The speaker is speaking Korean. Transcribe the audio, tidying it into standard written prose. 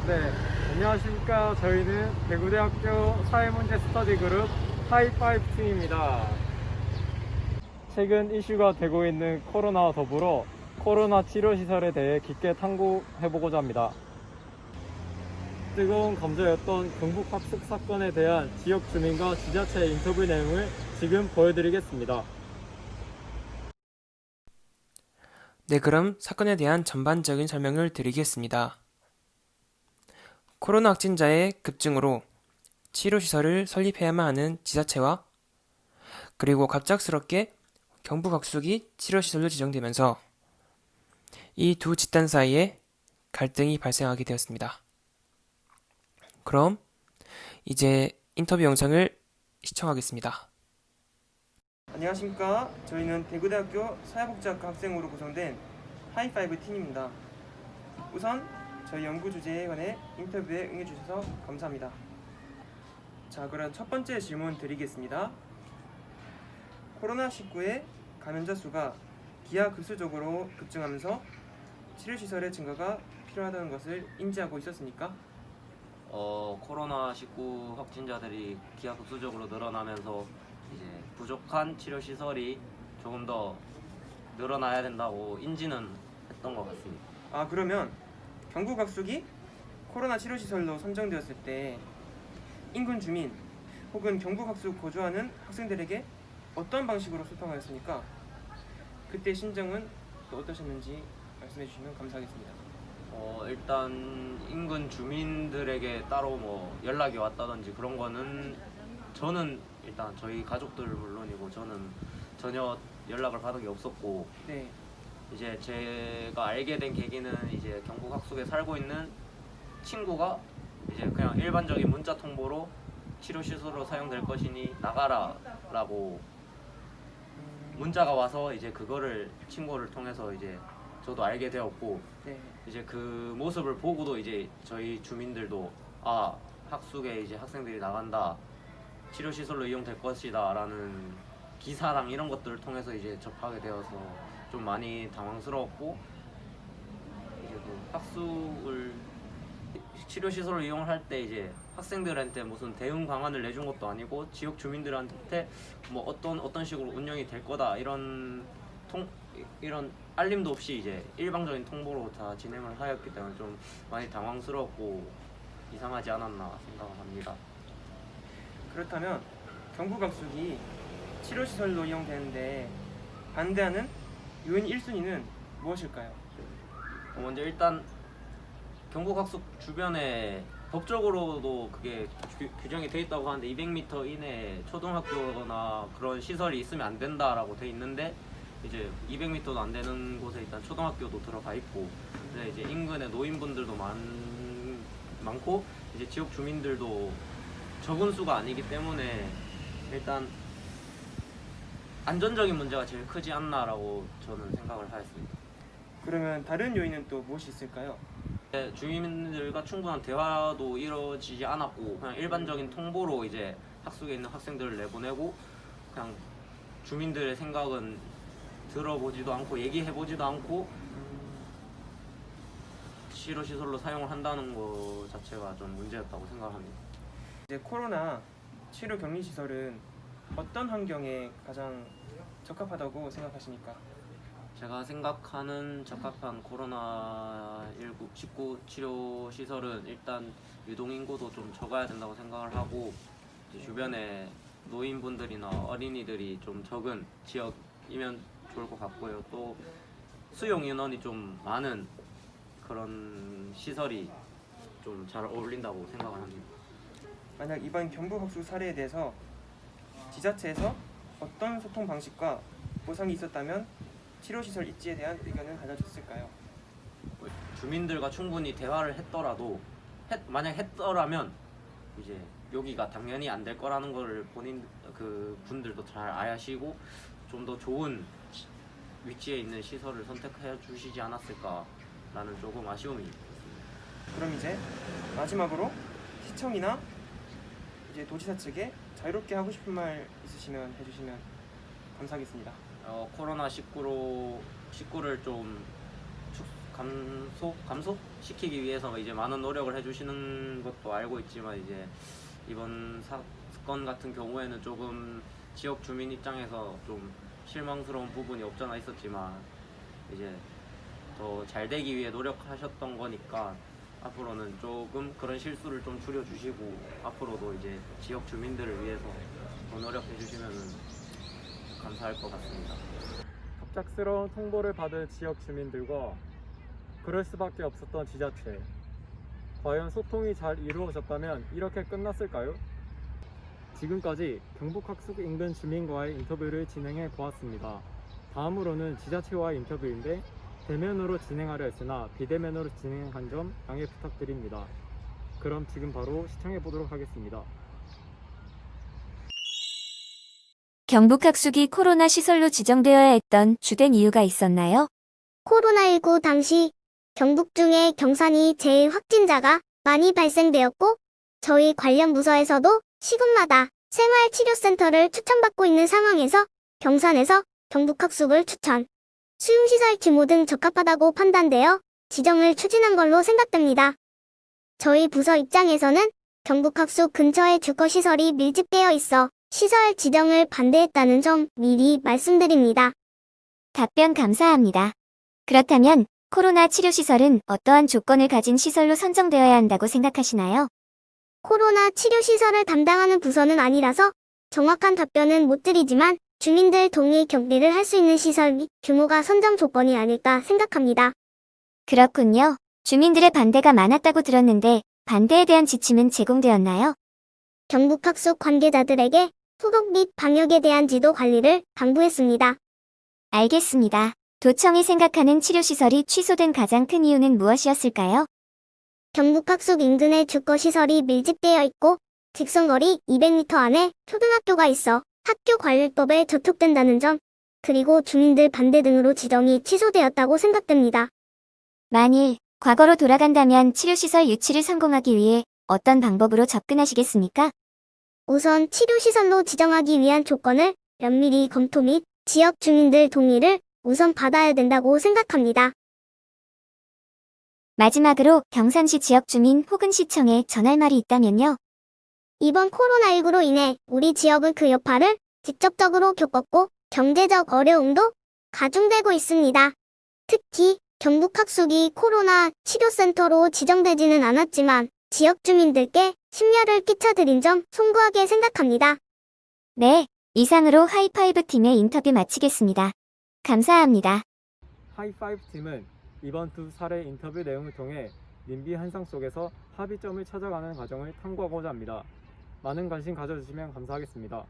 네, 안녕하십니까. 저희는 대구대학교 사회문제 스터디 그룹 하이파이브 팀입니다. 최근 이슈가 되고 있는 코로나와 더불어 코로나 치료시설에 대해 깊게 탐구해보고자 합니다. 뜨거운 감자였던 경북 학습 사건에 대한 지역 주민과 지자체의 인터뷰 내용을 지금 보여드리겠습니다. 네, 그럼 사건에 대한 전반적인 설명을 드리겠습니다. 코로나 확진자의 급증으로 치료시설을 설립해야만 하는 지자체와 그리고 갑작스럽게 경북학숙이 치료시설로 지정되면서 이 두 집단 사이에 갈등이 발생하게 되었습니다. 그럼 이제 인터뷰 영상을 시청하겠습니다. 안녕하십니까. 저희는 대구대학교 사회복지학과 학생으로 구성된 하이파이브 팀입니다. 우선 저희 연구 주제에 관해 인터뷰에 응해주셔서 감사합니다. 자, 그럼 첫 번째 질문 드리겠습니다. 코로나19의 감염자 수가 기하급수적으로 급증하면서 치료시설의 증가가 필요하다는 것을 인지하고 있었습니까? 코로나19 확진자들이 기하급수적으로 늘어나면서 이제 부족한 치료 시설이 조금 더 늘어나야 된다고 인지는 했던 것 같습니다. 그러면 경북학숙이 코로나 치료시설로 선정되었을 때 인근 주민 혹은 경북학숙 거주하는 학생들에게 어떤 방식으로 소통하였습니까? 그때 심정은 또 어떠셨는지 말씀해 주시면 감사하겠습니다. 일단 인근 주민들에게 따로 뭐 연락이 왔다든지 그런 거는 저는 일단 저희 가족들 물론이고 저는 전혀 연락을 받은 게 없었고, 네. 이제 제가 알게 된 계기는 이제 경북 학숙에 살고 있는 친구가 이제 그냥 일반적인 문자 통보로 치료시설로 사용될 것이니 나가라라고 문자가 와서 이제 그거를 친구를 통해서 이제 저도 알게 되었고, 네. 이제 그 모습을 보고도 이제 저희 주민들도 학숙에 이제 학생들이 나간다, 치료시설로 이용될 것이다 라는 기사랑 이런 것들을 통해서 이제 접하게 되어서 좀 많이 당황스러웠고, 이제 그 학숙을 치료시설을 이용할 때 이제 학생들한테 무슨 대응 방안을 내준 것도 아니고 지역 주민들한테 뭐 어떤 식으로 운영이 될 거다 이런 알림도 없이 이제 일방적인 통보로 다 진행을 하였기 때문에 좀 많이 당황스럽고 이상하지 않았나 생각합니다. 그렇다면 경북학숙이 치료시설로 이용되는데 반대하는 요인 1순위는 무엇일까요? 먼저 일단 경북학숙 주변에 법적으로도 그게 규정이 돼 있다고 하는데 200m 이내에 초등학교나 그런 시설이 있으면 안 된다라고 돼 있는데, 이제 200m도 안 되는 곳에 일단 초등학교도 들어가 있고, 이제 인근에 노인분들도 많고 이제 지역 주민들도 적은 수가 아니기 때문에 일단 안전적인 문제가 제일 크지 않나라고 저는 생각을 하였습니다. 그러면 다른 요인은 또 무엇이 있을까요? 주민들과 충분한 대화도 이루어지지 않았고, 그냥 일반적인 통보로 이제 학숙에 있는 학생들을 내보내고 그냥 주민들의 생각은 들어보지도 않고 얘기해보지도 않고 치료시설로 사용을 한다는 것 자체가 좀 문제였다고 생각합니다. 이제 코로나 치료 격리 시설은 어떤 환경에 가장 적합하다고 생각하십니까? 제가 생각하는 적합한 코로나19 치료 시설은 일단 유동인구도 좀 적어야 된다고 생각을 하고, 주변에 노인분들이나 어린이들이 좀 적은 지역이면 좋을 것 같고요. 또 수용 인원이 좀 많은 그런 시설이 좀 잘 어울린다고 생각을 합니다. 만약 이번 경북학숙 사례에 대해서 지자체에서 어떤 소통 방식과 보상이 있었다면 치료시설 입지에 대한 의견을 가져줬을까요? 주민들과 충분히 대화를 했더라도 만약 했더라면 이제 여기가 당연히 안 될 거라는 걸 본인 그 분들도 잘 아시고 좀 더 좋은 위치에 있는 시설을 선택해 주시지 않았을까라는 조금 아쉬움이 있습니다. 그럼 이제 마지막으로 시청이나 이제 도지사 측에 자유롭게 하고 싶은 말 있으시면 해주시면 감사하겠습니다. 코로나19를 좀 감소시키기 위해서 이제 많은 노력을 해주시는 것도 알고 있지만 이제 이번 사건 같은 경우에는 조금 지역 주민 입장에서 좀 실망스러운 부분이 없잖아 있었지만 이제 더 잘 되기 위해 노력하셨던 거니까 앞으로는 조금 그런 실수를 좀 줄여주시고 앞으로도 이제 지역 주민들을 위해서 더 노력해 주시면 감사할 것 같습니다. 갑작스러운 통보를 받은 지역 주민들과 그럴 수밖에 없었던 지자체. 과연 소통이 잘 이루어졌다면 이렇게 끝났을까요? 지금까지 경북학숙 인근 주민과의 인터뷰를 진행해 보았습니다. 다음으로는 지자체와의 인터뷰인데 대면으로 진행하려 했으나 비대면으로 진행한 점 양해 부탁드립니다. 그럼 지금 바로 시청해 보도록 하겠습니다. 경북학숙이 코로나 시설로 지정되어야 했던 주된 이유가 있었나요? 코로나19 당시 경북 중에 경산이 제일 확진자가 많이 발생되었고 저희 관련 부서에서도 시군마다 생활치료센터를 추천받고 있는 상황에서 경산에서 경북학숙을 추천, 수용시설 규모 등 적합하다고 판단되어 지정을 추진한 걸로 생각됩니다. 저희 부서 입장에서는 경북학숙 근처에 주거시설이 밀집되어 있어 시설 지정을 반대했다는 점 미리 말씀드립니다. 답변 감사합니다. 그렇다면 코로나 치료시설은 어떠한 조건을 가진 시설로 선정되어야 한다고 생각하시나요? 코로나 치료시설을 담당하는 부서는 아니라서 정확한 답변은 못 드리지만 주민들 동의 격리를 할 수 있는 시설 및 규모가 선정 조건이 아닐까 생각합니다. 그렇군요. 주민들의 반대가 많았다고 들었는데 반대에 대한 지침은 제공되었나요? 경북학숙 관계자들에게 소독 및 방역에 대한 지도 관리를 당부했습니다. 알겠습니다. 도청이 생각하는 치료시설이 취소된 가장 큰 이유는 무엇이었을까요? 경북학숙 인근에 주거시설이 밀집되어 있고 직선거리 200m 안에 초등학교가 있어 학교관리법에 저촉된다는 점, 그리고 주민들 반대 등으로 지정이 취소되었다고 생각됩니다. 만일 과거로 돌아간다면 치료시설 유치를 성공하기 위해 어떤 방법으로 접근하시겠습니까? 우선 치료시설로 지정하기 위한 조건을 면밀히 검토 및 지역 주민들 동의를 우선 받아야 된다고 생각합니다. 마지막으로 경산시 지역 주민 혹은 시청에 전할 말이 있다면요. 이번 코로나19로 인해 우리 지역은 그 여파를 직접적으로 겪었고 경제적 어려움도 가중되고 있습니다. 특히 경북학숙이 코로나 치료센터로 지정되지는 않았지만 지역 주민들께 심려를 끼쳐드린 점 송구하게 생각합니다. 네, 이상으로 하이파이브 팀의 인터뷰 마치겠습니다. 감사합니다. 하이파이브 팀은 이번 두 사례 인터뷰 내용을 통해 민비 한상 속에서 합의점을 찾아가는 과정을 탐구하고자 합니다. 많은 관심 가져주시면 감사하겠습니다.